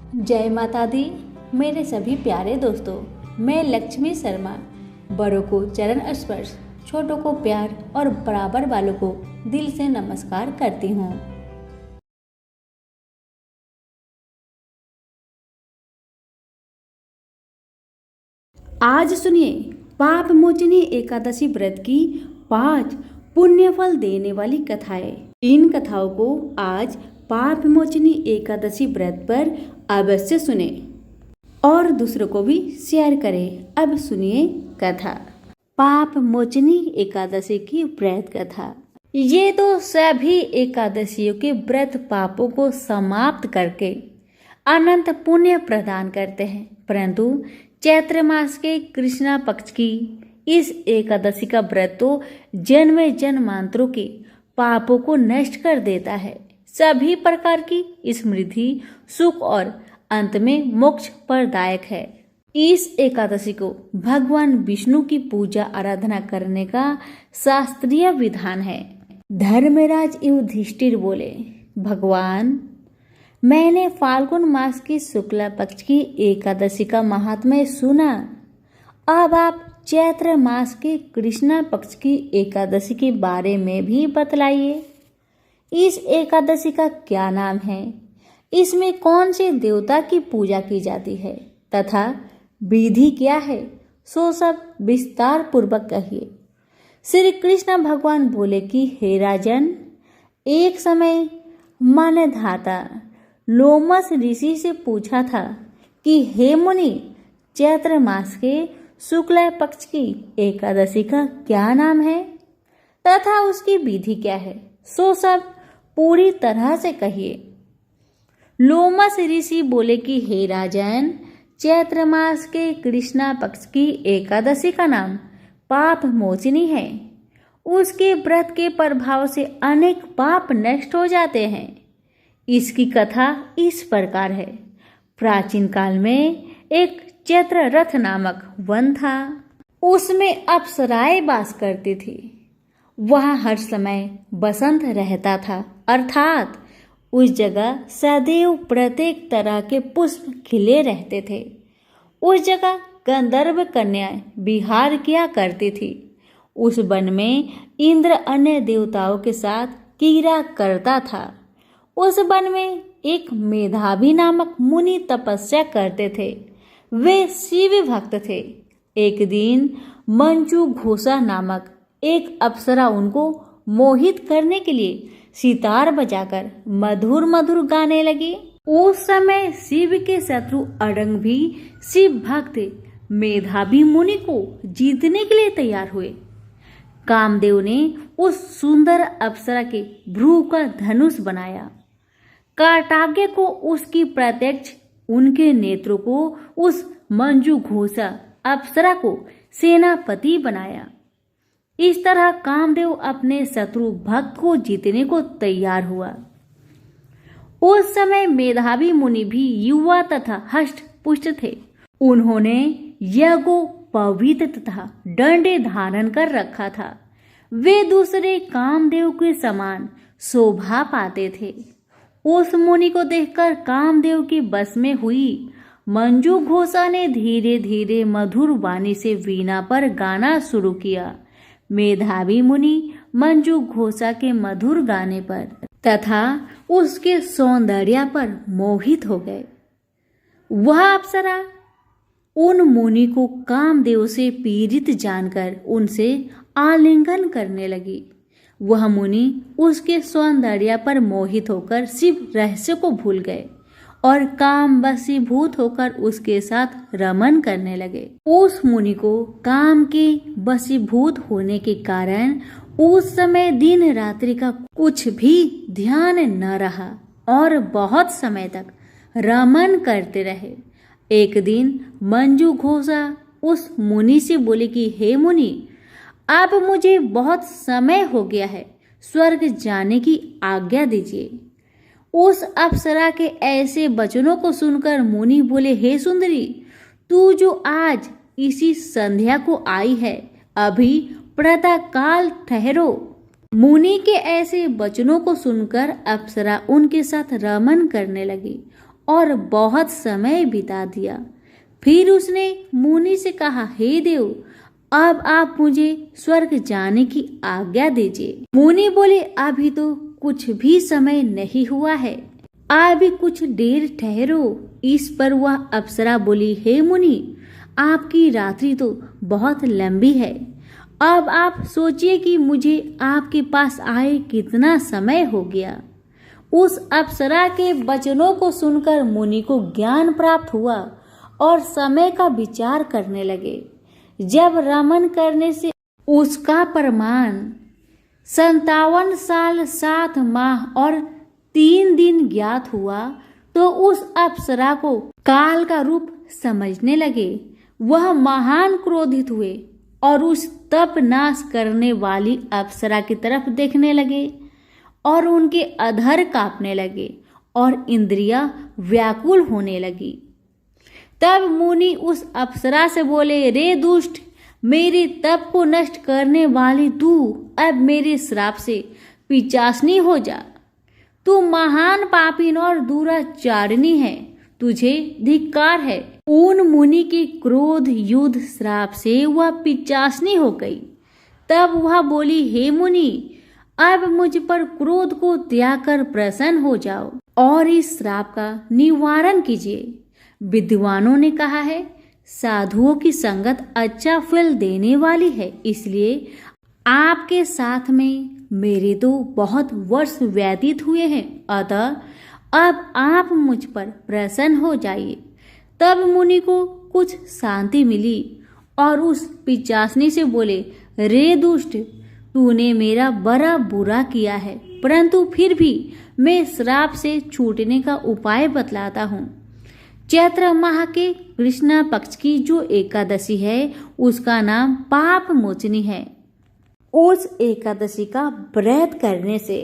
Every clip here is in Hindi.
जय माता दी। मेरे सभी प्यारे दोस्तों, मैं लक्ष्मी शर्मा बड़ों को चरण स्पर्श, छोटों को प्यार और बराबर वालों को दिल से नमस्कार करती हूँ। आज सुनिए पाप मोचनी एकादशी व्रत की 5 पुण्य फल देने वाली कथाएं। इन कथाओं को आज पाप मोचनी एकादशी व्रत पर अवश्य सुने और दूसरों को भी शेयर करें। अब सुनिए कथा। पाप मोचनी एकादशी की व्रत कथा। ये तो सभी एकादशियों के व्रत पापों को समाप्त करके अनंत पुण्य प्रदान करते हैं, परंतु चैत्र मास के कृष्णा पक्ष की इस एकादशी का व्रत तो जन्म जन्मांतरों के पापों को नष्ट कर देता है। सभी प्रकार की समृद्धि, सुख और अंत में मोक्ष प्रदायक है। इस एकादशी को भगवान विष्णु की पूजा आराधना करने का शास्त्रीय विधान है। धर्मराज युधिष्ठिर बोले, भगवान, मैंने फाल्गुन मास की शुक्ला पक्ष की एकादशी का महात्म्य सुना। अब आप चैत्र मास के कृष्णा पक्ष की एकादशी के बारे में भी बतलाइए। इस एकादशी का क्या नाम है, इसमें कौन से देवता की पूजा की जाती है तथा विधि क्या है, सो सब विस्तार पूर्वक कहिए। श्री कृष्ण भगवान बोले कि हे राजन, एक समय मानधाता लोमस ऋषि से पूछा था कि हे मुनि, चैत्र मास के शुक्ला पक्ष की एकादशी का क्या नाम है तथा उसकी विधि क्या है, सो सब पूरी तरह से कहिए। लोमस ऋषि बोले कि हे राजन, चैत्र मास के कृष्णा पक्ष की एकादशी का नाम पाप मोचनी है। उसके व्रत के प्रभाव से अनेक पाप नष्ट हो जाते हैं। इसकी कथा इस प्रकार है। प्राचीन काल में एक चैत्र रथ नामक वन था। उसमें अप्सराएं वास करती थी। वहाँ हर समय बसंत रहता था, अर्थात उस जगह सदैव प्रत्येक तरह के पुष्प खिले रहते थे। उस जगह गंधर्व कन्याएं विहार किया करती थी। उस वन में इंद्र अन्य देवताओं के साथ क्रीड़ा करता था। उस वन में एक मेधावी नामक मुनि तपस्या करते थे। वे शिव भक्त थे। एक दिन मंजू घोषा नामक एक अप्सरा उनको मोहित करने के लिए सितार बजाकर मधुर मधुर गाने लगी। उस समय शिव के शत्रु अड़ंग भी शिव भक्त मेधावी मुनि को जीतने के लिए तैयार हुए। कामदेव ने उस सुंदर अप्सरा के भ्रू का धनुष बनाया। कार्टाग्य को उसकी प्रत्यक्ष, उनके नेत्रों को उस मंजू घोषा अप्सरा को सेनापति बनाया। इस तरह कामदेव अपने शत्रु भक्त को जीतने को तैयार हुआ। उस समय मेधावी मुनि भी युवा तथा हष्ट पुष्ट थे। उन्होंने यज्ञो पवित्र तथा दंडे धारण कर रखा था। वे दूसरे कामदेव के समान शोभा पाते थे। उस मुनि को देखकर कामदेव की बस में हुई मंजू घोषा ने धीरे धीरे मधुर वाणी से वीणा पर गाना शुरू किया। मेधावी मुनि मंजू घोषा के मधुर गाने पर तथा उसके सौंदर्य पर मोहित हो गए। वह अप्सरा उन मुनि को कामदेव से पीड़ित जानकर उनसे आलिंगन करने लगी। वह मुनि उसके सौंदर्य पर मोहित होकर शिव रहस्य को भूल गए और काम वशीभूत होकर उसके साथ रमन करने लगे। उस मुनि को काम के वशीभूत होने के कारण उस समय दिन रात्रि का कुछ भी ध्यान न रहा और बहुत समय तक रमन करते रहे। एक दिन मंजू घोषा उस मुनि से बोले कि हे मुनि, अब मुझे बहुत समय हो गया है, स्वर्ग जाने की आज्ञा दीजिए। उस अप्सरा के ऐसे वचनों को सुनकर मुनि बोले, हे सुंदरी, तू जो आज इसी संध्या को आई है, अभी प्रातः काल ठहरो। मुनि के ऐसे वचनों को सुनकर अप्सरा उनके साथ रमन करने लगी और बहुत समय बिता दिया। फिर उसने मुनि से कहा, हे देव, अब आप मुझे स्वर्ग जाने की आज्ञा दीजिए। मुनि बोले, अभी तो कुछ भी समय नहीं हुआ है, अभी कुछ देर ठहरो। इस पर वह अप्सरा बोली, हे मुनि, आपकी रात्रि तो बहुत लंबी है। अब आप सोचिए कि मुझे आपके पास आए कितना समय हो गया। उस अप्सरा के वचनों को सुनकर मुनि को ज्ञान प्राप्त हुआ और समय का विचार करने लगे। जब रमन करने से उसका प्रमाण 57 साल 7 माह और 3 दिन ज्ञात हुआ, तो उस अप्सरा को काल का रूप समझने लगे। वह महान क्रोधित हुए और उस तप नाश करने वाली अप्सरा की तरफ देखने लगे और उनके अधर कांपने लगे और इंद्रियां व्याकुल होने लगी। तब मुनि उस अप्सरा से बोले, रे दुष्ट, मेरे तप को नष्ट करने वाली तू अब मेरे श्राप से पिचासनी हो जा। तू महान पापीन और दुराचारिणी है, तुझे धिक्कार है। उन मुनि के क्रोध युद्ध श्राप से वह पिचासनी हो गई। तब वह बोली, हे मुनि, अब मुझ पर क्रोध को त्याग कर प्रसन्न हो जाओ और इस श्राप का निवारण कीजिए। विद्वानों ने कहा है, साधुओं की संगत अच्छा फल देने वाली है, इसलिए आपके साथ में मेरे तो बहुत वर्ष व्यतीत हुए हैं, अतः अब आप मुझ पर प्रसन्न हो जाइए। तब मुनि को कुछ शांति मिली और उस पिचासनी से बोले, रे दुष्ट, तूने मेरा बड़ा बुरा किया है, परंतु फिर भी मैं श्राप से छूटने का उपाय बतलाता हूँ। चैत्र माह के कृष्ण पक्ष की जो एकादशी है उसका नाम पाप मोचनी है। उस एकादशी का व्रत करने से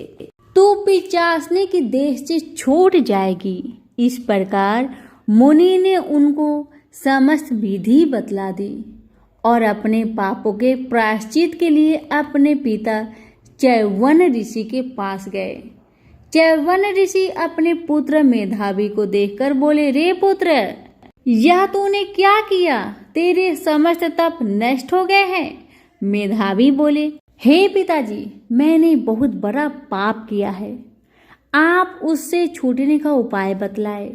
तू पिचासनी की देह से छूट जाएगी। इस प्रकार मुनि ने उनको समस्त विधि बतला दी और अपने पापों के प्रायश्चित के लिए अपने पिता चैवन्न ऋषि के पास गए। चैवन्न ऋषि अपने पुत्र मेधावी को देखकर बोले, रे पुत्र, यह तूने क्या किया? तेरे समस्त तप नष्ट हो गए हैं। मेधावी बोले, हे पिताजी, मैंने बहुत बड़ा पाप किया है, आप उससे छूटने का उपाय बतलाए।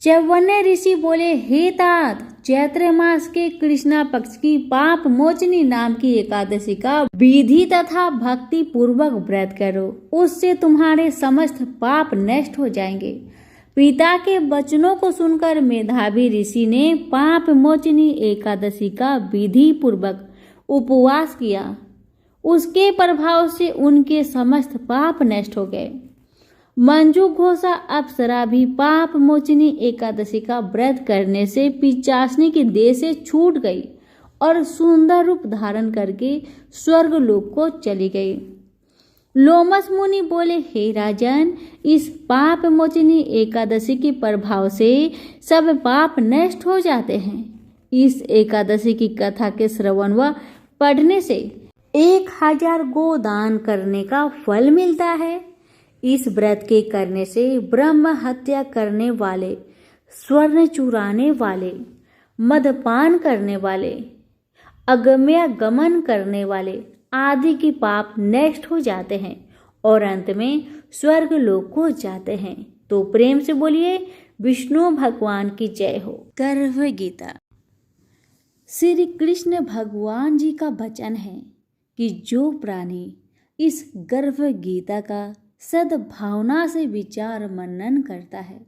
चैवन्न ऋषि बोले, हे तात, चैत्र मास के कृष्णा पक्ष की पाप मोचनी नाम की एकादशी का विधि तथा भक्ति पूर्वक व्रत करो, उससे तुम्हारे समस्त पाप नष्ट हो जाएंगे। पिता के वचनों को सुनकर मेधावी ऋषि ने पाप मोचनी एकादशी का विधि पूर्वक उपवास किया। उसके प्रभाव से उनके समस्त पाप नष्ट हो गए। मंजू घोषा अप्सरा भी पाप मोचनी एकादशी का व्रत करने से पिचासनी की देह से छूट गई और सुंदर रूप धारण करके स्वर्ग लोक को चली गई। लोमस मुनि बोले, हे राजन, इस पाप मोचनी एकादशी के प्रभाव से सब पाप नष्ट हो जाते हैं। इस एकादशी की कथा के श्रवण व पढ़ने से 1000 गोदान करने का फल मिलता है। इस व्रत के करने से ब्रह्म हत्या करने वाले, स्वर्ण चुराने वाले, मदपान करने वाले, अगम्य गमन करने वाले आदि की पाप नष्ट हो जाते हैं और अंत में स्वर्ग लोक को जाते हैं। तो प्रेम से बोलिए, विष्णु भगवान की जय हो। गर्भ गीता। श्री कृष्ण भगवान जी का वचन है कि जो प्राणी इस गर्भ गीता का सद्भावना से विचार मनन करता है,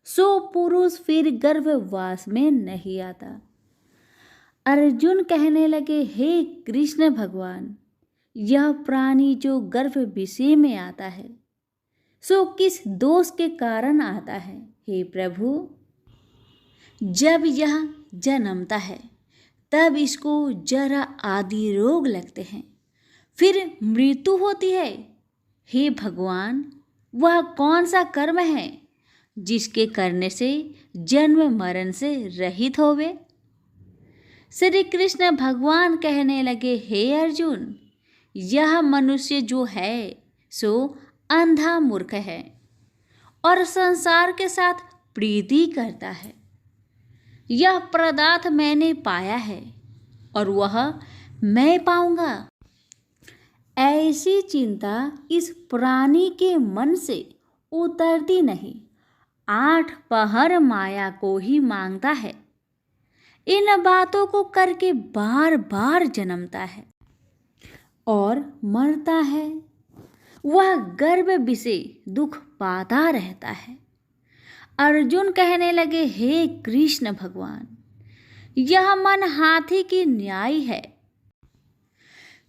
सो पुरुष फिर गर्भवास में नहीं आता। अर्जुन कहने लगे, हे कृष्ण भगवान, यह प्राणी जो गर्भ विषय में आता है, सो किस दोष के कारण आता है? हे प्रभु, जब यह जन्मता है तब इसको जरा आदि रोग लगते हैं, फिर मृत्यु होती है। हे भगवान, वह कौन सा कर्म है जिसके करने से जन्म मरण से रहित होवे? श्री कृष्ण भगवान कहने लगे, हे अर्जुन, यह मनुष्य जो है सो अंधा मूर्ख है और संसार के साथ प्रीति करता है। यह पदार्थ मैंने पाया है और वह मैं पाऊंगा। ऐसी चिंता इस प्राणी के मन से उतरती नहीं। 8 पहर माया को ही मांगता है। इन बातों को करके बार बार जन्मता है और मरता है। वह गर्भ विषय दुख पाता रहता है। अर्जुन कहने लगे, हे कृष्ण भगवान, यह मन हाथी की न्याय है,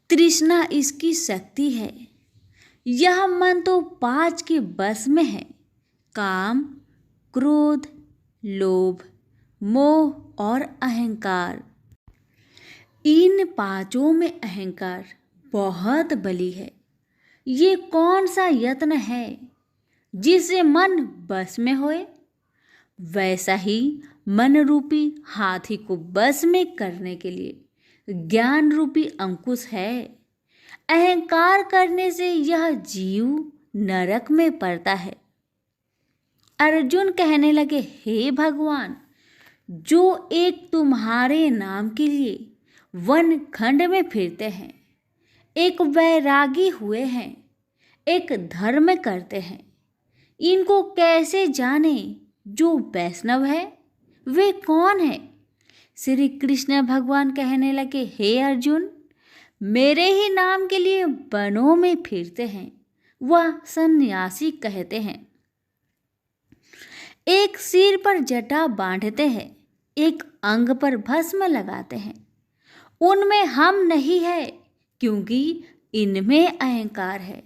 तृष्णा इसकी शक्ति है। यह मन तो 5 के बस में है, काम, क्रोध, लोभ, मोह और अहंकार। इन 5 में अहंकार बहुत बली है। ये कौन सा यत्न है जिससे मन बस में होए? वैसा ही मन रूपी हाथी को बस में करने के लिए ज्ञान रूपी अंकुश है। अहंकार करने से यह जीव नरक में पड़ता है। अर्जुन कहने लगे, हे भगवान, जो एक तुम्हारे नाम के लिए वन खंड में फिरते हैं, एक वैरागी हुए हैं, एक धर्म करते हैं, इनको कैसे जाने जो वैष्णव है? वे कौन है? श्री कृष्ण भगवान कहने लगे, हे अर्जुन, मेरे ही नाम के लिए वनों में फिरते हैं, वह सन्यासी कहते हैं। एक सिर पर जटा बांधते हैं, एक अंग पर भस्म लगाते हैं। उनमें हम नहीं है, क्योंकि इनमें अहंकार है।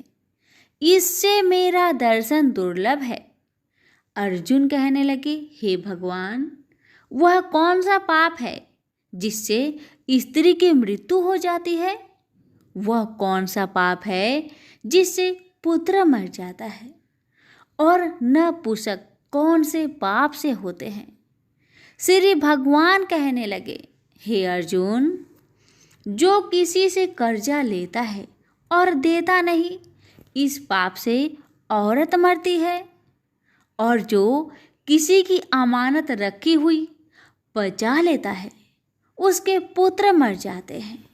इससे मेरा दर्शन दुर्लभ है। अर्जुन कहने लगे, हे भगवान, वह कौन सा पाप है जिससे स्त्री की मृत्यु हो जाती है? वह कौन सा पाप है जिससे पुत्र मर जाता है? और नपुंसक कौन से पाप से होते हैं? श्री भगवान कहने लगे, हे अर्जुन, जो किसी से कर्जा लेता है और देता नहीं, इस पाप से औरत मरती है। और जो किसी की अमानत रखी हुई बचा लेता है, उसके पुत्र मर जाते हैं।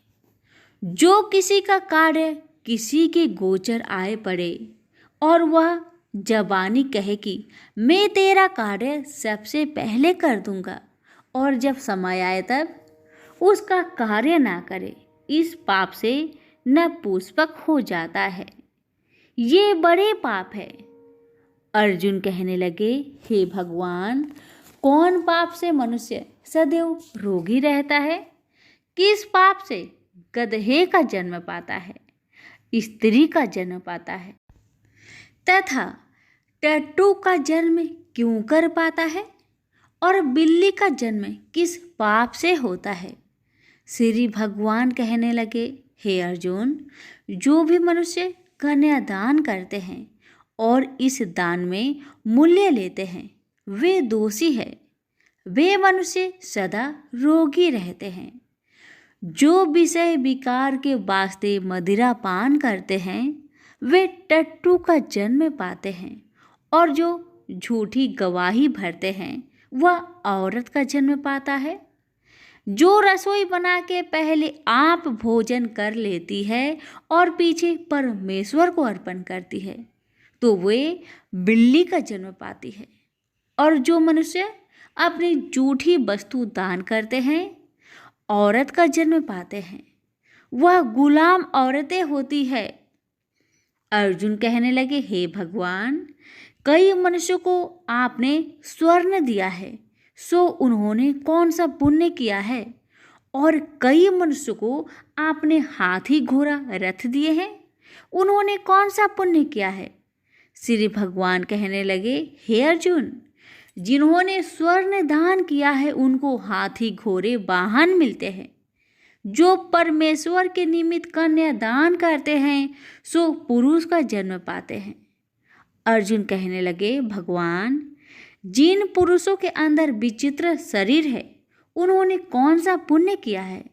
जो किसी का कार्य किसी के गोचर आए पड़े और वह जबानी कहे कि मैं तेरा कार्य सबसे पहले कर दूंगा, और जब समय आए तब उसका कार्य ना करे, इस पाप से नपुंसक हो जाता है। ये बड़े पाप है। अर्जुन कहने लगे, हे भगवान, कौन पाप से मनुष्य सदैव रोगी रहता है? किस पाप से गधे का जन्म पाता है, स्त्री का जन्म पाता है, तथा टट्टू का जन्म क्यों कर पाता है? और बिल्ली का जन्म किस पाप से होता है? श्री भगवान कहने लगे, हे अर्जुन, जो भी मनुष्य कन्यादान करते हैं और इस दान में मूल्य लेते हैं, वे दोषी है। वे मनुष्य सदा रोगी रहते हैं। जो विषय विकार के वास्ते मदिरा पान करते हैं, वे टट्टू का जन्म पाते हैं। और जो झूठी गवाही भरते हैं, वह औरत का जन्म पाता है। जो रसोई बना के पहले आप भोजन कर लेती है और पीछे परमेश्वर को अर्पण करती है, तो वे बिल्ली का जन्म पाती है। और जो मनुष्य अपनी झूठी वस्तु दान करते हैं, औरत का जन्म पाते हैं। वह गुलाम औरतें होती है। अर्जुन कहने लगे, हे भगवान, कई मनुष्यों को आपने स्वर्ण दिया है, सो उन्होंने कौन सा पुण्य किया है? और कई मनुष्यों को आपने हाथी घोड़ा रथ दिए हैं, उन्होंने कौन सा पुण्य किया है? श्री भगवान कहने लगे, हे अर्जुन, जिन्होंने स्वर्ण दान किया है उनको हाथी घोड़े वाहन मिलते हैं। जो परमेश्वर के निमित्त कन्या दान करते हैं, सो पुरुष का जन्म पाते हैं। अर्जुन कहने लगे, भगवान, जिन पुरुषों के अंदर विचित्र शरीर है, उन्होंने कौन सा पुण्य किया है?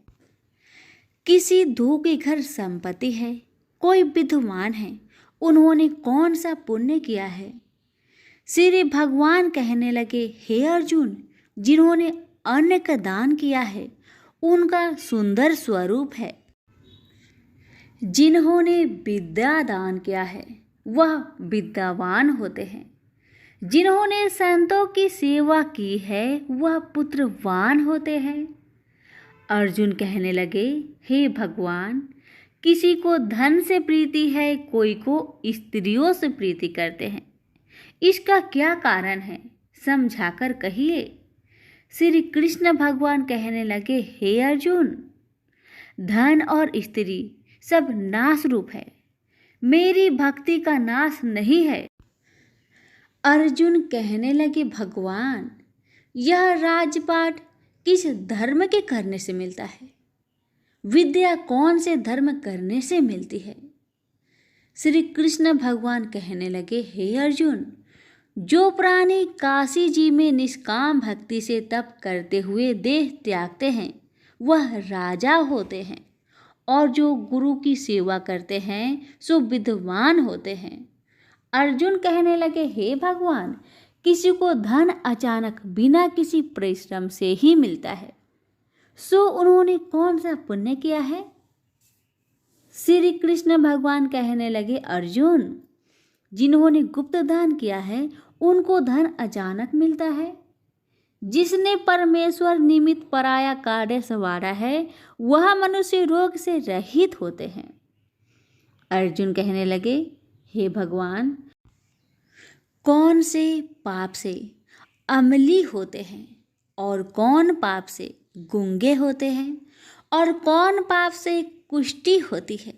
किसी दो के घर संपत्ति है, कोई विद्वान है, उन्होंने कौन सा पुण्य किया है? श्री भगवान कहने लगे, हे अर्जुन, जिन्होंने अन्न का दान किया है उनका सुंदर स्वरूप है। जिन्होंने विद्या दान किया है वह विद्यावान होते हैं। जिन्होंने संतों की सेवा की है वह पुत्रवान होते हैं। अर्जुन कहने लगे, हे भगवान, किसी को धन से प्रीति है, कोई को स्त्रियों से प्रीति करते हैं। इसका क्या कारण है, समझाकर कहिए। श्री कृष्ण भगवान कहने लगे, हे अर्जुन, धन और स्त्री सब नाश रूप है, मेरी भक्ति का नाश नहीं है। अर्जुन कहने लगे, भगवान, यह राजपाट किस धर्म के करने से मिलता है? विद्या कौन से धर्म करने से मिलती है? श्री कृष्ण भगवान कहने लगे, हे अर्जुन, जो प्राणी काशी जी में निष्काम भक्ति से तप करते हुए देह त्यागते हैं वह राजा होते हैं, और जो गुरु की सेवा करते हैं सो विद्वान होते हैं। अर्जुन कहने लगे, हे भगवान, किसी को धन अचानक बिना किसी परिश्रम से ही मिलता है, सो उन्होंने कौन सा पुण्य किया है? श्री कृष्ण भगवान कहने लगे, अर्जुन, जिन्होंने गुप्त दान किया है उनको धन अचानक मिलता है। जिसने परमेश्वर निमित्त पराया कार्य संवारा है वह मनुष्य रोग से रहित होते हैं। अर्जुन कहने लगे, हे भगवान, कौन से पाप से अमली होते हैं और कौन पाप से गूंगे होते हैं और कौन पाप से कुष्ठी होती है?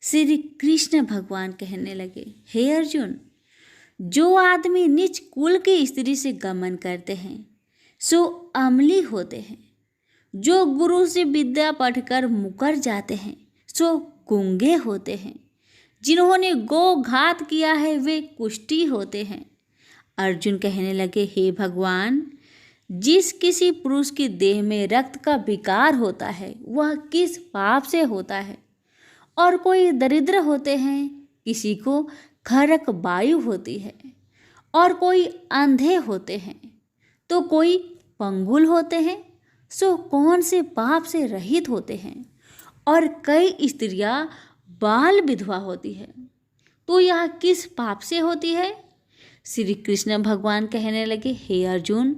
श्री कृष्ण भगवान कहने लगे, हे अर्जुन, जो आदमी नीच कुल की स्त्री से गमन करते हैं सो अमली होते हैं। जो गुरु से विद्या पढ़कर मुकर जाते हैं सो गूंगे होते हैं। जिन्होंने गो घात किया है वे कुष्ठी होते हैं। अर्जुन कहने लगे, हे भगवान, जिस किसी पुरुष की देह में रक्त का विकार होता है वह किस पाप से होता है? और कोई दरिद्र होते हैं, किसी को खरक वायु होती है, और कोई अंधे होते हैं, तो कोई पंगुल होते हैं, सो कौन से पाप से रहित होते हैं? और कई स्त्रियां बाल विधवा होती है, तो यह किस पाप से होती है? श्री कृष्ण भगवान कहने लगे, हे अर्जुन,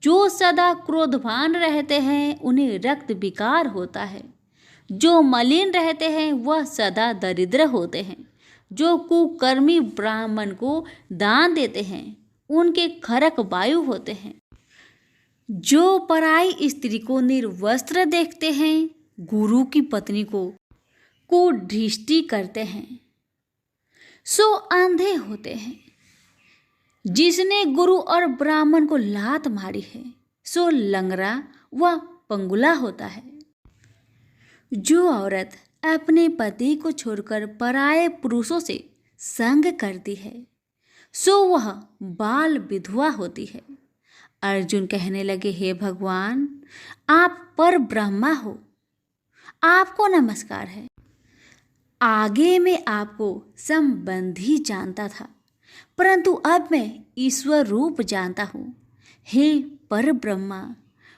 जो सदा क्रोधवान रहते हैं उन्हें रक्त विकार होता है। जो मलिन रहते हैं वह सदा दरिद्र होते हैं। जो कुकर्मी ब्राह्मण को दान देते हैं उनके खरक वायु होते हैं। जो पराई स्त्री को निर्वस्त्र देखते हैं, गुरु की पत्नी को दृष्टि करते हैं, सो अंधे होते हैं। जिसने गुरु और ब्राह्मण को लात मारी है सो लंगड़ा व पंगुला होता है। जो औरत अपने पति को छोड़कर पराये पुरुषों से संग करती है सो वह बाल विधवा होती है। अर्जुन कहने लगे, हे भगवान, आप पर ब्रह्मा हो, आपको नमस्कार है। आगे मैं आपको संबंधी जानता था, परंतु अब मैं ईश्वर रूप जानता हूँ। हे पर ब्रह्मा,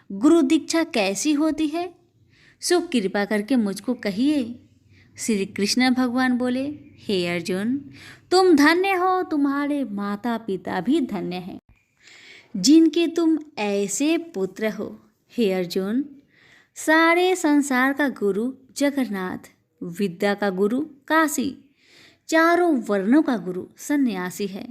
गुरु दीक्षा कैसी होती है, सो कृपा करके मुझको कहिए। श्री कृष्ण भगवान बोले, हे अर्जुन, तुम धन्य हो, तुम्हारे माता पिता भी धन्य हैं जिनके तुम ऐसे पुत्र हो। हे अर्जुन, सारे संसार का गुरु जगन्नाथ, विद्या का गुरु काशी, चारों वर्णों का गुरु सन्यासी है।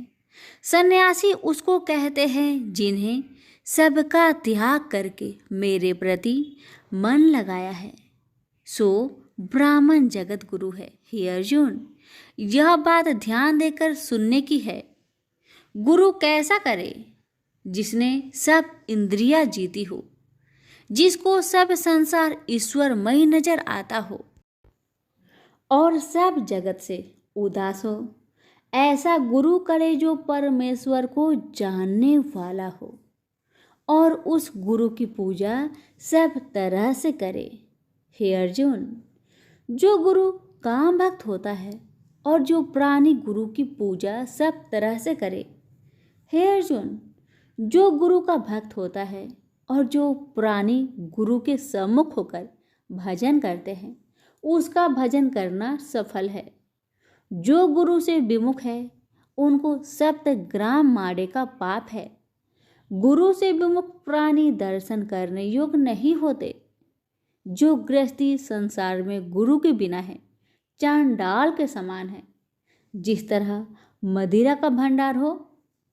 सन्यासी उसको कहते हैं जिन्हें सबका त्याग करके मेरे प्रति मन लगाया है, सो ब्राह्मण जगत गुरु है। हे अर्जुन, यह बात ध्यान देकर सुनने की है। गुरु कैसा करे? जिसने सब इंद्रियां जीती हो, जिसको सब संसार ईश्वरमय नजर आता हो और सब जगत से उदास हो। ऐसा गुरु करे जो परमेश्वर को जानने वाला हो और उस गुरु की पूजा सब तरह से करे। हे अर्जुन, जो गुरु काम भक्त होता है और जो प्राणी गुरु की पूजा सब तरह से करे, हे अर्जुन, जो गुरु का भक्त होता है और जो प्राणी गुरु के सम्मुख होकर भजन करते हैं उसका भजन करना सफल है। जो गुरु से विमुख है उनको 7 ग्राम माड़े का पाप है। गुरु से विमुख प्राणी दर्शन करने योग्य नहीं होते। जो गृहस्थी संसार में गुरु के बिना है चांडाल के समान है। जिस तरह मदिरा का भंडार हो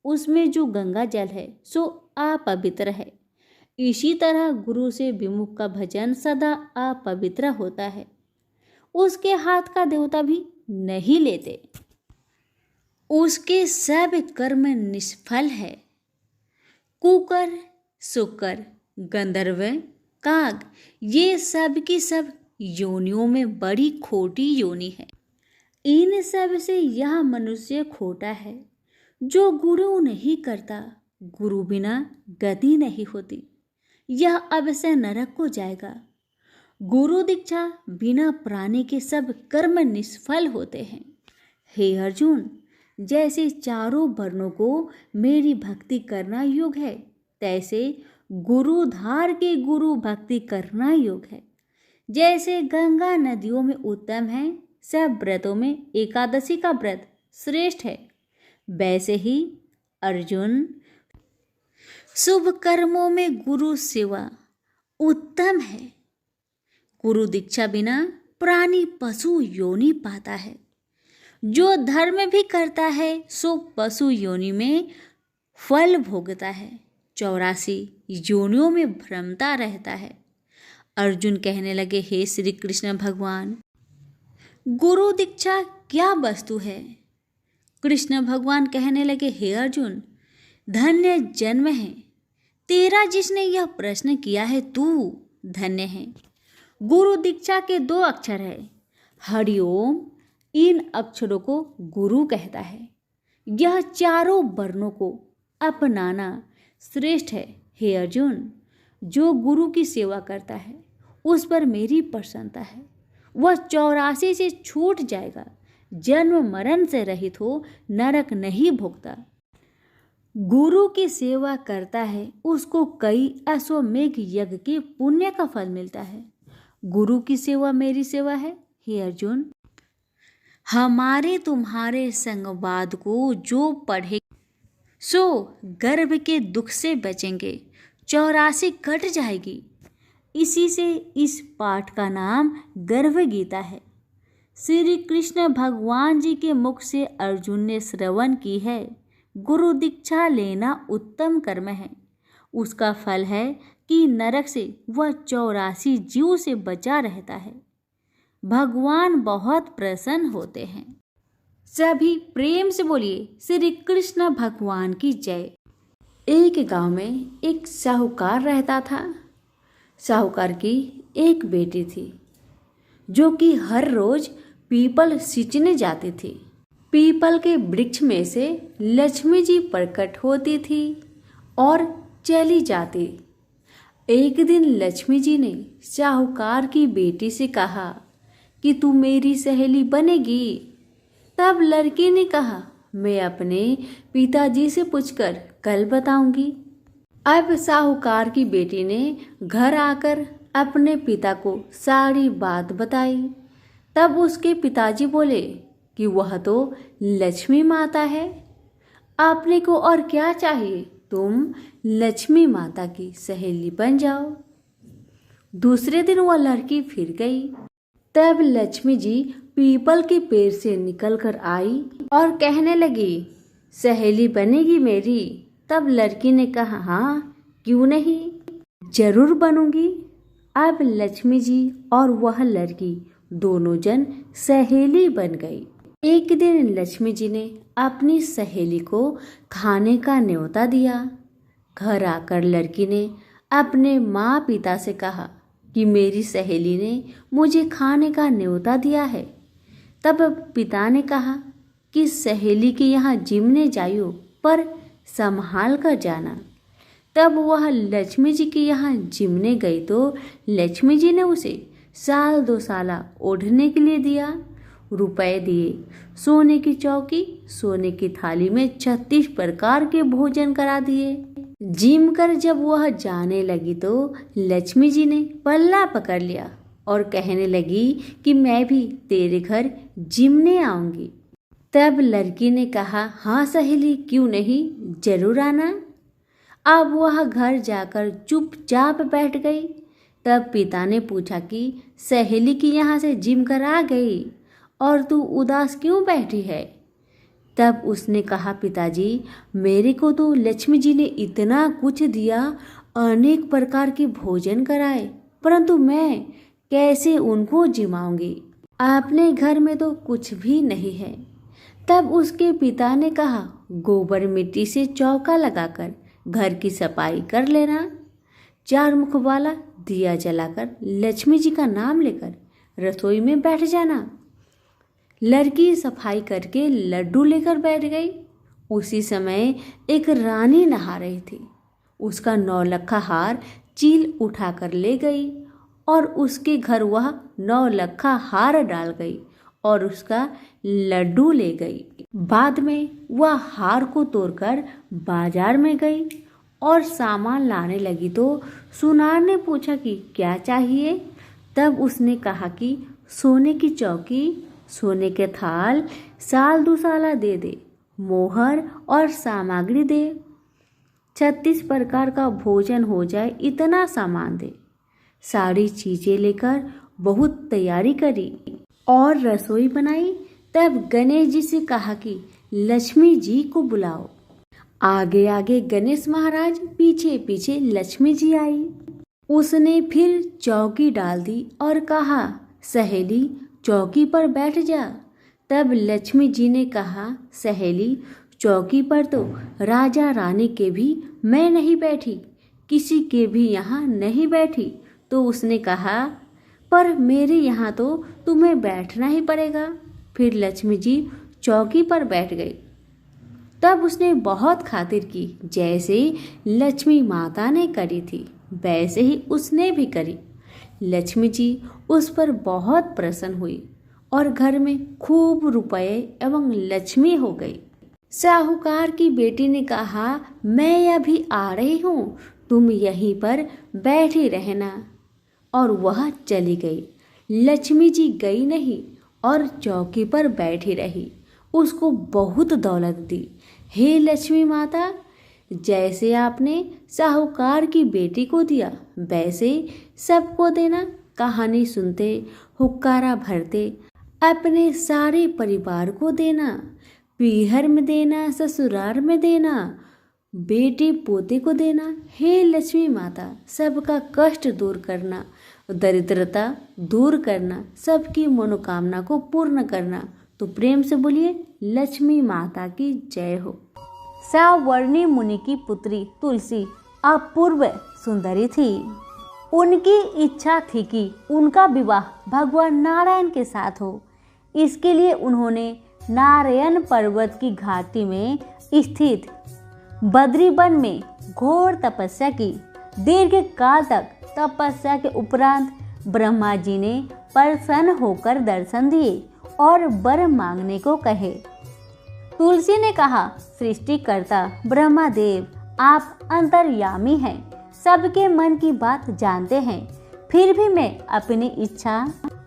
उसमें जो गंगा जल है सो अपवित्र है, इसी तरह गुरु से विमुख का भजन सदा अपवित्र होता है। उसके हाथ का देवता भी नहीं लेते, उसके सब कर्म निष्फल है। कुकर, शुकर, गंधर्व, काग ये सब की सब योनियों में बड़ी खोटी योनि है। इन सब से यह मनुष्य खोटा है। जो गुरु नहीं करता, गुरु बिना गति नहीं होती, यह अवश्य नरक को जाएगा। गुरु दीक्षा बिना प्राणी के सब कर्म निष्फल होते हैं। हे अर्जुन, जैसे चारों वर्णों को मेरी भक्ति करना योग है, तैसे गुरुधार के गुरु भक्ति करना योग है। जैसे गंगा नदियों में उत्तम है, सब व्रतों में एकादशी का व्रत श्रेष्ठ है, वैसे ही अर्जुन शुभ कर्मों में गुरु सेवा उत्तम है। गुरु दीक्षा बिना प्राणी पशु योनि पाता है। जो धर्म भी करता है सो पशु योनि में फल भोगता है, 84 योनियों में भ्रमता रहता है। अर्जुन कहने लगे, हे श्री कृष्ण भगवान, गुरु दीक्षा क्या वस्तु है? कृष्ण भगवान कहने लगे, हे अर्जुन, धन्य जन्म है तेरा जिसने यह प्रश्न किया है, तू धन्य है। गुरु दीक्षा के 2 अक्षर है, हरिओम। इन अक्षरों को गुरु कहता है। यह चारों वर्णों को अपनाना श्रेष्ठ है। हे अर्जुन, जो गुरु की सेवा करता है उस पर मेरी प्रसन्नता है। वह 84 से छूट जाएगा, जन्म मरण से रहित हो, नरक नहीं भोगता। गुरु की सेवा करता है उसको कई अश्वमेघ यज्ञ के पुण्य का फल मिलता है। गुरु की सेवा मेरी सेवा है। हे अर्जुन, हमारे तुम्हारे संवाद को जो पढ़े सो गर्भ के दुख से बचेंगे, 84 कट जाएगी। इसी से इस पाठ का नाम गर्भ गीता है। श्री कृष्ण भगवान जी के मुख से अर्जुन ने श्रवण की है। गुरु दीक्षा लेना उत्तम कर्म है। उसका फल है कि नरक से वह 84 जीव से बचा रहता है। भगवान बहुत प्रसन्न होते हैं। सभी प्रेम से बोलिए श्री कृष्ण भगवान की जय। एक गांव में एक साहूकार रहता था। साहूकार की एक बेटी थी जो कि हर रोज पीपल सींचने जाती थी। पीपल के वृक्ष में से लक्ष्मी जी प्रकट होती थी और चली जाती। एक दिन लक्ष्मी जी ने साहूकार की बेटी से कहा कि तू मेरी सहेली बनेगी। तब लड़की ने कहा, मैं अपने पिताजी से पूछकर कल बताऊंगी। अब साहूकार की बेटी ने घर आकर अपने पिता को सारी बात बताई। तब उसके पिताजी बोले कि वह तो लक्ष्मी माता है, आपने को और क्या चाहिए, तुम लक्ष्मी माता की सहेली बन जाओ। दूसरे दिन वह लड़की फिर गई। तब लक्ष्मी जी पीपल के पेड़ से निकलकर आई और कहने लगी, सहेली बनेगी मेरी। तब लड़की ने कहा, हाँ क्यों नहीं, जरूर बनूंगी। अब लक्ष्मी जी और वह लड़की दोनों जन सहेली बन गई। एक दिन लक्ष्मी जी ने अपनी सहेली को खाने का न्योता दिया। घर आकर लड़की ने अपने माँ पिता से कहा कि मेरी सहेली ने मुझे खाने का न्योता दिया है। तब पिता ने कहा कि सहेली के यहाँ जिमने जाइयो, पर संभाल कर जाना। तब वह लक्ष्मी जी के यहाँ जिमने गई तो लक्ष्मी जी ने उसे 1-2 साल ओढ़ने के लिए दिया। रुपए दिए, सोने की चौकी, सोने की थाली में 36 प्रकार के भोजन करा दिए। जिम कर जब वह जाने लगी तो लक्ष्मी जी ने पल्ला पकड़ लिया और कहने लगी कि मैं भी तेरे घर जिमने आऊंगी। तब लड़की ने कहा, हाँ सहेली, क्यों नहीं, जरूर आना। अब वह घर जाकर चुपचाप बैठ गई। तब पिता ने पूछा कि सहेली की यहाँ से जिम कर आ गई और तू उदास क्यों बैठी है। तब उसने कहा, पिताजी, मेरे को तो लक्ष्मी जी ने इतना कुछ दिया, अनेक प्रकार के भोजन कराए, परंतु मैं कैसे उनको जिमाऊंगी, अपने घर में तो कुछ भी नहीं है। तब उसके पिता ने कहा, गोबर मिट्टी से चौका लगाकर घर की सफाई कर लेना, 4 मुख वाला दिया जलाकर लक्ष्मी जी का नाम लेकर रसोई में बैठ जाना। लड़की सफाई करके लड्डू लेकर बैठ गई। उसी समय एक रानी नहा रही थी। उसका 9 लखा हार चील उठाकर ले गई और उसके घर वह 9 लखा हार डाल गई और उसका लड्डू ले गई। बाद में वह हार को तोड़कर बाजार में गई और सामान लाने लगी तो सुनार ने पूछा कि क्या चाहिए। तब उसने कहा कि सोने की चौकी, सोने के थाल, साल दुसाला दे दे, मोहर और सामग्री दे, 36 प्रकार का भोजन हो जाए इतना सामान दे। सारी चीजें लेकर बहुत तैयारी करी और रसोई बनाई। तब गणेश जी से कहा कि लक्ष्मी जी को बुलाओ। आगे आगे गणेश महाराज, पीछे पीछे लक्ष्मी जी आई। उसने फिर चौकी डाल दी और कहा, सहेली चौकी पर बैठ जा। तब लक्ष्मी जी ने कहा, सहेली चौकी पर तो राजा रानी के भी मैं नहीं बैठी, किसी के भी यहाँ नहीं बैठी। तो उसने कहा, पर मेरे यहाँ तो तुम्हें बैठना ही पड़ेगा। फिर लक्ष्मी जी चौकी पर बैठ गई। तब उसने बहुत खातिर की, जैसे लक्ष्मी माता ने करी थी वैसे ही उसने भी करी। लक्ष्मी जी उस पर बहुत प्रसन्न हुई और घर में खूब रुपए एवं लक्ष्मी हो गई। साहूकार की बेटी ने कहा, मैं अभी आ रही हूँ, तुम यहीं पर बैठी रहना। और वह चली गई। लक्ष्मी जी गई नहीं और चौकी पर बैठी रही। उसको बहुत दौलत दी। हे लक्ष्मी माता, जैसे आपने साहूकार की बेटी को दिया वैसे सबको देना। कहानी सुनते, हुक्कारा भरते अपने सारे परिवार को देना, पीहर में देना, ससुराल में देना, बेटे पोते को देना। हे लक्ष्मी माता, सबका कष्ट दूर करना, दरिद्रता दूर करना, सबकी मनोकामना को पूर्ण करना। तो प्रेम से बोलिए लक्ष्मी माता की जय हो। सावर्णी मुनि की पुत्री तुलसी अपूर्व सुंदरी थी। उनकी इच्छा थी कि उनका विवाह भगवान नारायण के साथ हो। इसके लिए उन्होंने नारायण पर्वत की घाटी में स्थित बद्री वन में घोर तपस्या की। दीर्घ काल तक तपस्या के उपरांत ब्रह्मा जी ने प्रसन्न होकर दर्शन दिए और वर मांगने को कहे। तुलसी ने कहा, सृष्टिकर्ता ब्रह्मा देव, आप अंतर्यामी हैं, सबके मन की बात जानते हैं। फिर भी मैं अपनी इच्छा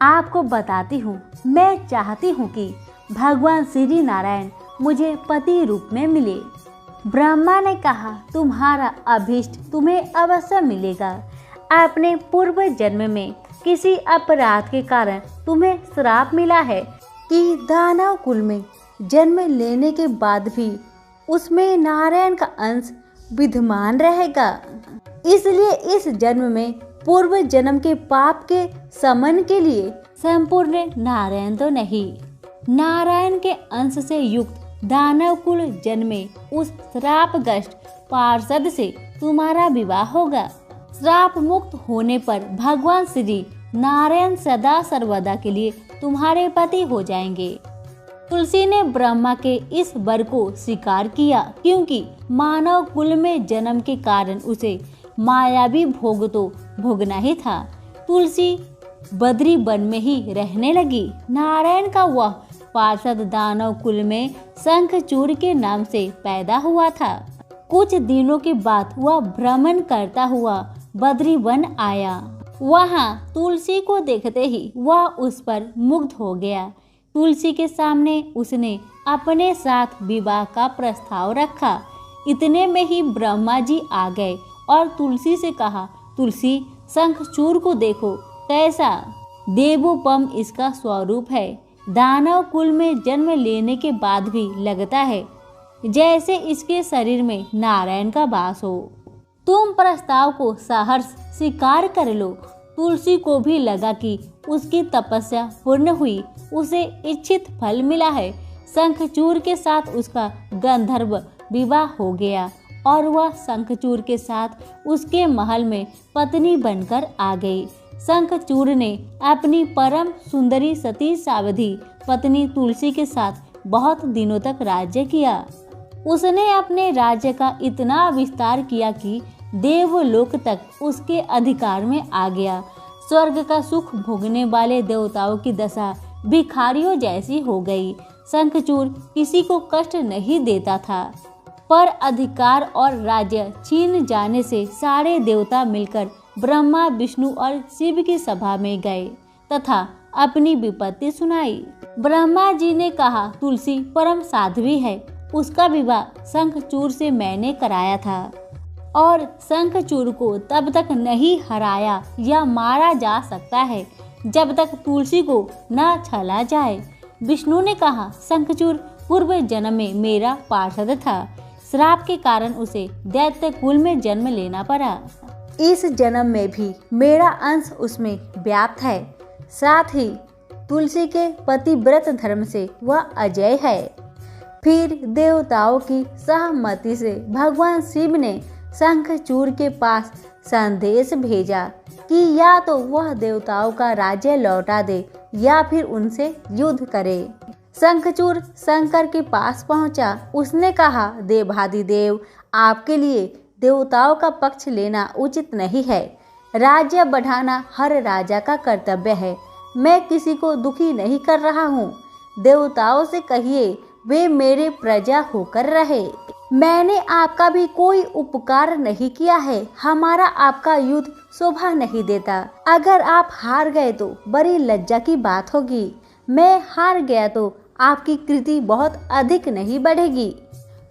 आपको बताती हूँ। मैं चाहती हूँ कि भगवान श्री नारायण मुझे पति रूप में मिले। ब्रह्मा ने कहा, तुम्हारा अभीष्ट तुम्हें अवश्य मिलेगा। अपने पूर्व जन्म में किसी अपराध के कारण तुम्हें श्राप मिला है कि दानव कुल में जन्म लेने के बाद भी उसमें नारायण का अंश विद्यमान रहेगा। इसलिए इस जन्म में पूर्व जन्म के पाप के शमन के लिए संपूर्ण नारायण तो नहीं, नारायण के अंश से युक्त दानव कुल जन्मे उस श्रापग्रस्त पार्षद से तुम्हारा विवाह होगा। श्राप मुक्त होने पर भगवान श्री नारायण सदा सर्वदा के लिए तुम्हारे पति हो जाएंगे। तुलसी ने ब्रह्मा के इस वर को स्वीकार किया, क्योंकि मानव कुल में जन्म के कारण उसे मायावी भोग तो भोगना ही था। तुलसी बद्री वन में ही रहने लगी। नारायण का वह पार्षद दानव कुल में शंखचूड़ के नाम से पैदा हुआ था। कुछ दिनों के बाद वह भ्रमण करता हुआ बद्री वन आया। वहाँ तुलसी को देखते ही वह उस पर मुग्ध हो गया। तुलसी के सामने उसने अपने साथ विवाह का प्रस्ताव रखा। इतने में ही ब्रह्मा जी आ गए और तुलसी से कहा, तुलसी शंखचूड़ को देखो, कैसा देवोपम इसका स्वरूप है। दानव कुल में जन्म लेने के बाद भी लगता है जैसे इसके शरीर में नारायण का वास हो। तुम प्रस्ताव को सहर्ष स्वीकार कर लो। तुलसी को भी लगा कि उसकी तपस्या पूर्ण हुई, उसे इच्छित फल मिला है। शंखचूड़ के साथ उसका गंधर्व विवाह हो गया और वह शंखचूड़ के साथ उसके महल में पत्नी बनकर आ गई। शंखचूड़ ने अपनी परम सुंदरी सती सावधि पत्नी तुलसी के साथ बहुत दिनों तक राज्य किया। उसने अपने राज्य का इतना विस्तार किया कि देवलोक तक उसके अधिकार में आ गया। स्वर्ग का सुख भोगने वाले देवताओं की दशा भिखारियों जैसी हो गई। शंखचूड़ किसी को कष्ट नहीं देता था, पर अधिकार और राज्य छीन जाने से सारे देवता मिलकर ब्रह्मा, विष्णु और शिव की सभा में गए तथा अपनी विपत्ति सुनाई। ब्रह्मा जी ने कहा, तुलसी परम साध्वी है, उसका विवाह शंखचूड़ से मैंने कराया था और शंखचूड़ को तब तक नहीं हराया या मारा जा सकता है जब तक तुलसी को न छला जाए। विष्णु ने कहा, शंखचूड़ पूर्व जन्म में मेरा पार्षद था, श्राप के कारण उसे दैत्य कुल में जन्म लेना पड़ा। इस जन्म में भी मेरा अंश उसमें व्याप्त है। साथ ही तुलसी के पतिव्रत धर्म से वह अजय है। फिर देवताओं की सहमति से भगवान शिव ने शंखचूड़ के पास संदेश भेजा कि या तो वह देवताओं का राज्य लौटा दे या फिर उनसे युद्ध करे। शंखचूड़ शंकर के पास पहुंचा। उसने कहा, देवाधिदेव, आपके लिए देवताओं का पक्ष लेना उचित नहीं है। राज्य बढ़ाना हर राजा का कर्तव्य है। मैं किसी को दुखी नहीं कर रहा हूँ। देवताओं से कहिए वे मेरे प्रजा होकर रहे। मैंने आपका भी कोई उपकार नहीं किया है। हमारा आपका युद्ध शोभा नहीं देता। अगर आप हार गए तो बड़ी लज्जा की बात होगी। मैं हार गया तो आपकी कृति बहुत अधिक नहीं बढ़ेगी।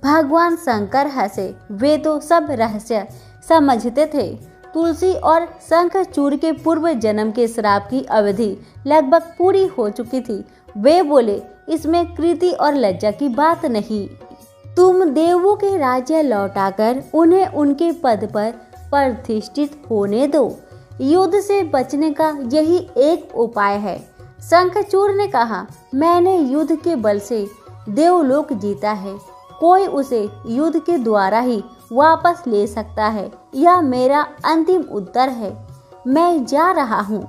भगवान शंकर हंसे। वे तो सब रहस्य समझते थे। तुलसी और शंखचूड़ के पूर्व जन्म के श्राप की अवधि लगभग पूरी हो चुकी थी। वे बोले, इसमें कृति और लज्जा की बात नहीं। तुम देवों के राज्य लौटाकर उन्हें उनके पद पर प्रतिष्ठित होने दो। युद्ध से बचने का यही एक उपाय है। शंखचूड़ ने कहा, मैंने युद्ध के बल से देवलोक जीता है। कोई उसे युद्ध के द्वारा ही वापस ले सकता है। यह मेरा अंतिम उत्तर है। मैं जा रहा हूँ।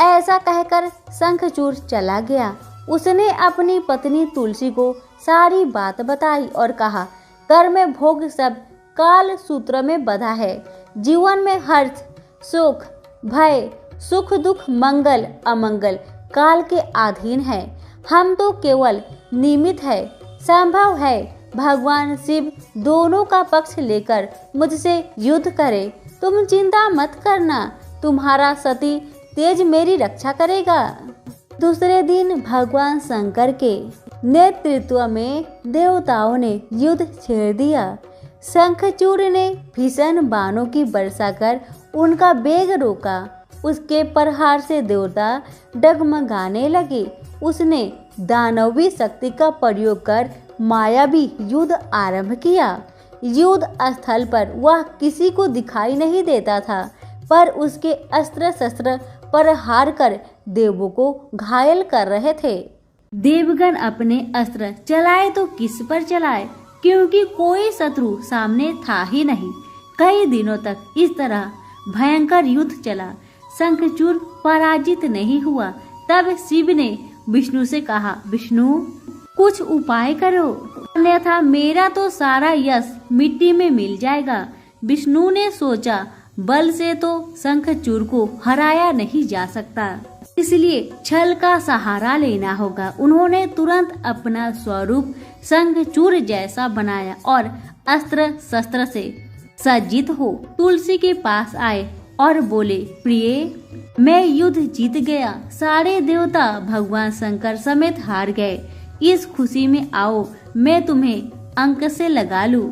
ऐसा कहकर शंखचूड़ चला गया। उसने अपनी पत्नी तुलसी को सारी बात बताई और कहा, कर्म भोग सब काल सूत्र में बंधा है। जीवन में हर्ष, सुख, भय, सुख, दुख, मंगल, अमंगल काल के अधीन है। हम तो केवल निमित्त है। संभव है भगवान शिव दोनों का पक्ष लेकर मुझसे युद्ध करे। तुम चिंता मत करना, तुम्हारा सती तेज मेरी रक्षा करेगा। दूसरे दिन भगवान शंकर के नेतृत्व में देवताओं ने युद्ध छेड़ दिया। शंखचूड़ ने भीषण बाणों की वर्षा कर उनका वेग रोका। उसके प्रहार से देवता डगमगाने लगे। उसने दानवी शक्ति का प्रयोग कर मायावी युद्ध आरंभ किया। युद्ध स्थल पर वह किसी को दिखाई नहीं देता था, पर उसके अस्त्र शस्त्र प्रहार कर देवों को घायल कर रहे थे। देवगण अपने अस्त्र चलाए तो किस पर चलाए, क्योंकि कोई शत्रु सामने था ही नहीं। कई दिनों तक इस तरह भयंकर युद्ध चला। शंखचूड़ पराजित नहीं हुआ। तब शिव ने विष्णु से कहा, विष्णु कुछ उपाय करो, अन्यथा मेरा तो सारा यश मिट्टी में मिल जाएगा। विष्णु ने सोचा, बल से तो शंखचूड़ को हराया नहीं जा सकता, इसलिए छल का सहारा लेना होगा। उन्होंने तुरंत अपना स्वरूप शंखचूड़ जैसा बनाया और अस्त्र शस्त्र से सज्जित हो तुलसी के पास आए और बोले, प्रिय, मैं युद्ध जीत गया। सारे देवता भगवान शंकर समेत हार गए। इस खुशी में आओ, मैं तुम्हें अंक से लगा लूं।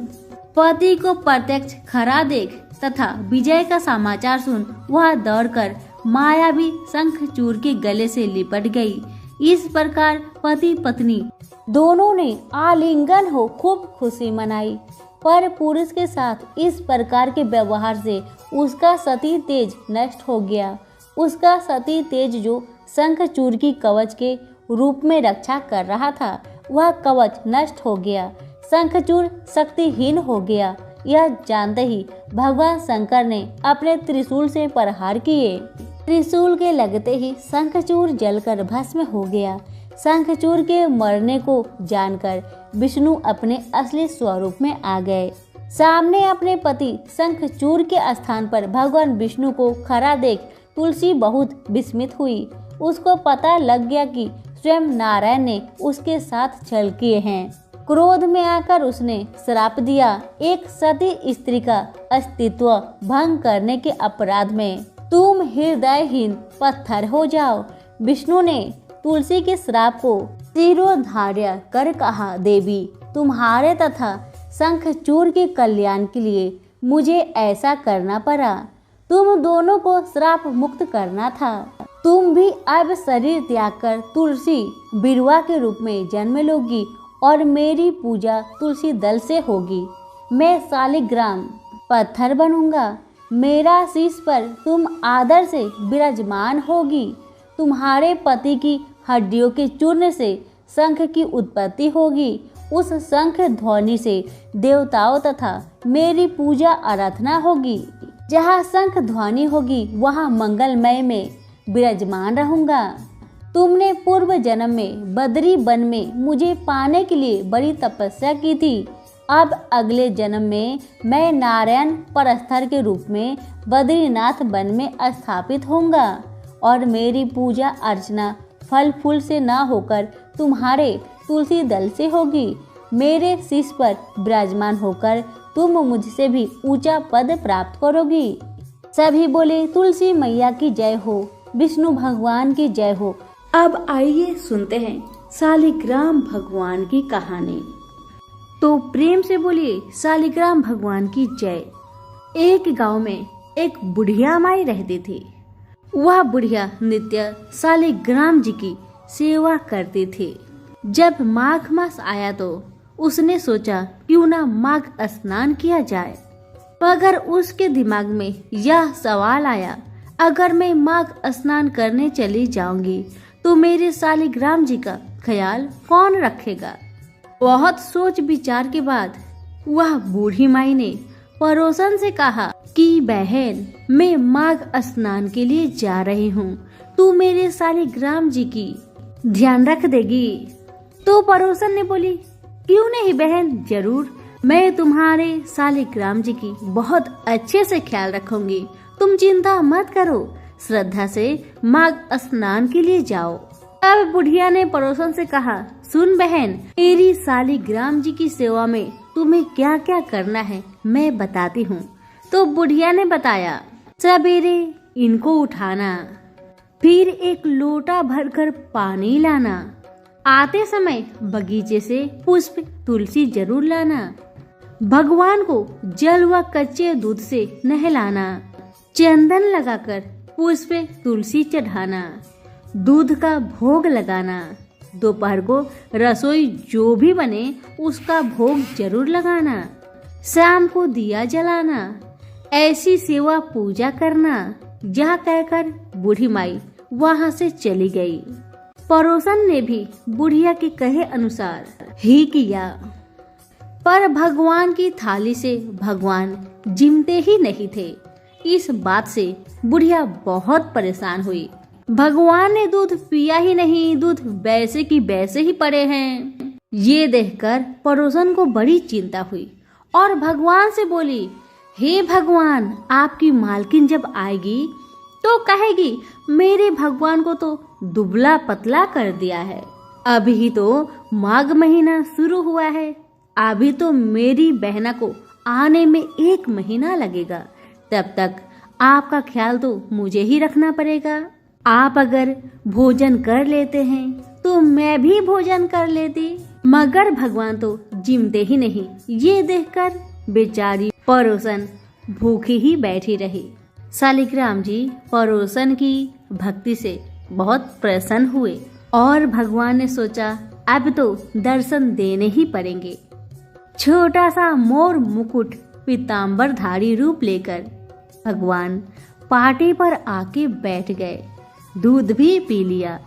पति को प्रत्यक्ष खरा देख तथा विजय का समाचार सुन वह दौड़कर मायावी शंखचूड़ के गले से लिपट गई। इस प्रकार पति पत्नी दोनों ने आलिंगन हो खूब खुशी मनाई। पर पुरुष के साथ इस प्रकार के व्यवहार से उसका सती तेज नष्ट हो गया। उसका सती तेज जो शंखचूड़ की कवच के रूप में रक्षा कर रहा था, वह कवच नष्ट हो गया। शंखचूड़ शक्तिहीन हो गया। यह जानते ही भगवान शंकर ने अपने त्रिशूल से प्रहार किए। त्रिशूल के लगते ही शंखचूड़ जलकर भस्म हो गया। शंखचूड़ के मरने को जानकर विष्णु अपने असली स्वरूप में आ गए। सामने अपने पति शंखचूड़ के स्थान पर भगवान विष्णु को खड़ा देख तुलसी बहुत विस्मित हुई। उसको पता लग गया कि स्वयं नारायण ने उसके साथ छल किए हैं। क्रोध में आकर उसने श्राप दिया, एक सती स्त्री का अस्तित्व भंग करने के अपराध में तुम हृदयहीन पत्थर हो जाओ। विष्णु ने तुलसी के श्राप को शिरोधार्य कर कहा, देवी, तुम्हारे तथा शंखचूड़ के कल्याण के लिए मुझे ऐसा करना पड़ा। तुम दोनों को श्राप मुक्त करना था। तुम भी अब शरीर त्याग कर तुलसी बिरवा के रूप में जन्म लोगी और मेरी पूजा तुलसी दल से होगी। मैं शालिग्राम पत्थर बनूंगा। मेरा शीश पर तुम आदर से विराजमान होगी। तुम्हारे पति की हड्डियों के चूर्ण से शंख की उत्पत्ति होगी। उस शंख ध्वनि से देवताओं तथा मेरी पूजा आराधना होगी। जहाँ शंख ध्वनि होगी वहाँ मंगलमय में विराजमान रहूंगा। तुमने पूर्व जन्म में बद्री वन में मुझे पाने के लिए बड़ी तपस्या की थी। अब अगले जन्म में मैं नारायण परस्तर के रूप में बद्रीनाथ वन में स्थापित होऊंगा और मेरी पूजा अर्चना फल फूल से ना होकर तुम्हारे तुलसी दल से होगी। मेरे शीश पर विराजमान होकर तुम मुझसे भी ऊंचा पद प्राप्त करोगी। सभी बोले, तुलसी मैया की जय हो, विष्णु भगवान की जय हो। अब आइए सुनते हैं शालिग्राम भगवान की कहानी। तो प्रेम से बोलिए शालिग्राम भगवान की जय। एक गांव में एक बुढ़िया माई रहती थी। वह बुढ़िया नित्य शालिग्राम जी की सेवा करती थी। जब माघ मास आया तो उसने सोचा क्यों ना माघ स्नान किया जाए। मगर उसके दिमाग में यह सवाल आया, अगर मैं माघ स्नान करने चली जाऊंगी तो मेरे शालिग्राम जी का ख्याल कौन रखेगा। बहुत सोच विचार के बाद वह बूढ़ी माई ने पड़ोसन से कहा कि बहन, मैं माघ स्नान के लिए जा रही हूँ, तू मेरे शालिग्राम जी की ध्यान रख देगी। तो पड़ोसन ने बोली, क्यों नहीं बहन, जरूर, मैं तुम्हारे शालिग्राम जी की बहुत अच्छे से ख्याल रखूंगी। तुम चिंता मत करो, श्रद्धा से माघ स्नान के लिए जाओ। तब बुढ़िया ने पड़ोसन से कहा, सुन बहन, मेरी शालिग्राम जी की सेवा में तुम्हें क्या क्या करना है मैं बताती हूँ। तो बुढ़िया ने बताया, सवेरे इनको उठाना, फिर एक लोटा भरकर पानी लाना, आते समय बगीचे से पुष्प तुलसी जरूर लाना, भगवान को जल व कच्चे दूध से नहलाना, चंदन लगाकर पुष्प तुलसी चढ़ाना, दूध का भोग लगाना, दोपहर को रसोई जो भी बने उसका भोग जरूर लगाना, शाम को दिया जलाना, ऐसी सेवा पूजा करना। यह कहकर बूढ़ी माई वहाँ से चली गई। पड़ोसन ने भी बुढ़िया के कहे अनुसार ही किया। पर भगवान की थाली से भगवान जिमते ही नहीं थे। इस बात से बुढ़िया बहुत परेशान हुई। भगवान ने दूध पिया ही नहीं, दूध वैसे की वैसे ही पड़े हैं। ये देखकर पड़ोसन को बड़ी चिंता हुई और भगवान से बोली, हे भगवान, आपकी मालकिन जब आएगी तो कहेगी मेरे भगवान को तो दुबला पतला कर दिया है। अभी तो माघ महीना शुरू हुआ है, अभी तो मेरी बहना को आने में 1 महीना लगेगा। तब तक आपका ख्याल तो मुझे ही रखना पड़ेगा। आप अगर भोजन कर लेते हैं तो मैं भी भोजन कर लेती, मगर भगवान तो जिमते ही नहीं। ये देखकर बेचारी पड़ोसन भूखी ही बैठी रही। शालिग्राम जी पड़ोसन की भक्ति से बहुत प्रसन्न हुए और भगवान ने सोचा अब तो दर्शन देने ही पड़ेंगे। छोटा सा मोर मुकुट पीतांबरधारी रूप लेकर भगवान पाटी पर आके बैठ गए। दूध भी पी लिया,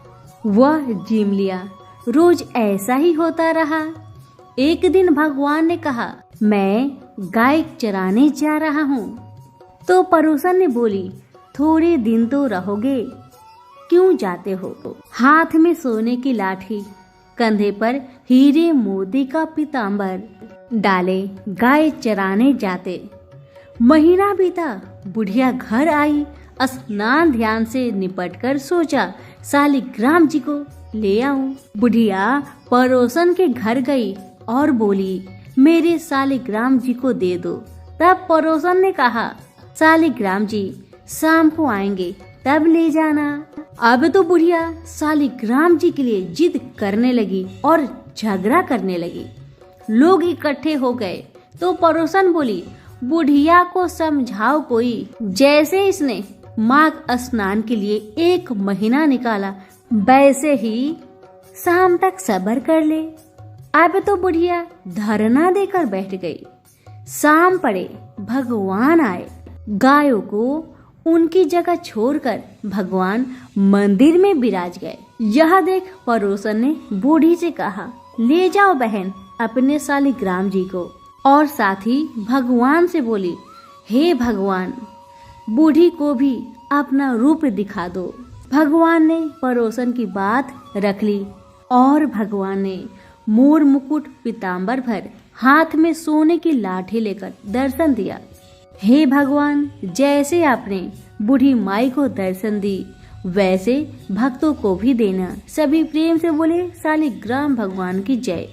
वह जिम लिया। रोज ऐसा ही होता रहा। एक दिन भगवान ने कहा मैं गाय चराने जा रहा हूँ। तो पड़ोसन ने बोली थोड़े दिन तो रहोगे, क्यों जाते हो? हाथ में सोने की लाठी, कंधे पर हीरे मोती का पीतांबर डाले गाय चराने जाते। महीना बीता, बुढ़िया घर आई। स्नान ध्यान से निपटकर सोचा शालिग्राम जी को ले आऊं। बुढ़िया पड़ोसन के घर गई और बोली मेरे शालिग्राम जी को दे दो। तब पड़ोसन ने कहा शालिग्राम जी शाम को आएंगे तब ले जाना। अब तो बुढ़िया शालिग्राम जी के लिए जिद करने लगी और झगड़ा करने लगी। लोग इकट्ठे हो गए तो पड़ोसन बोली बुढ़िया को समझाओ कोई। जैसे इसने माघ स्नान के लिए 1 महीना निकाला, वैसे ही शाम तक सब्र कर ले। अब तो बुढ़िया धरना देकर बैठ गई। शाम पड़े, भगवान आए। गायों को उनकी जगह छोड़कर भगवान मंदिर में विराज गए। यह देख पड़ोसन ने बूढ़ी से कहा ले जाओ बहन अपने शालिग्राम जी को। और साथ ही भगवान से बोली हे भगवान, बूढ़ी को भी अपना रूप दिखा दो। भगवान ने पड़ोसन की बात रख ली और भगवान ने मोर मुकुट पीतांबर भर हाथ में सोने की लाठी लेकर दर्शन दिया। हे भगवान, जैसे आपने बूढ़ी माई को दर्शन दी वैसे भक्तों को भी देना। सभी प्रेम से बोले शालिग्राम भगवान की जय।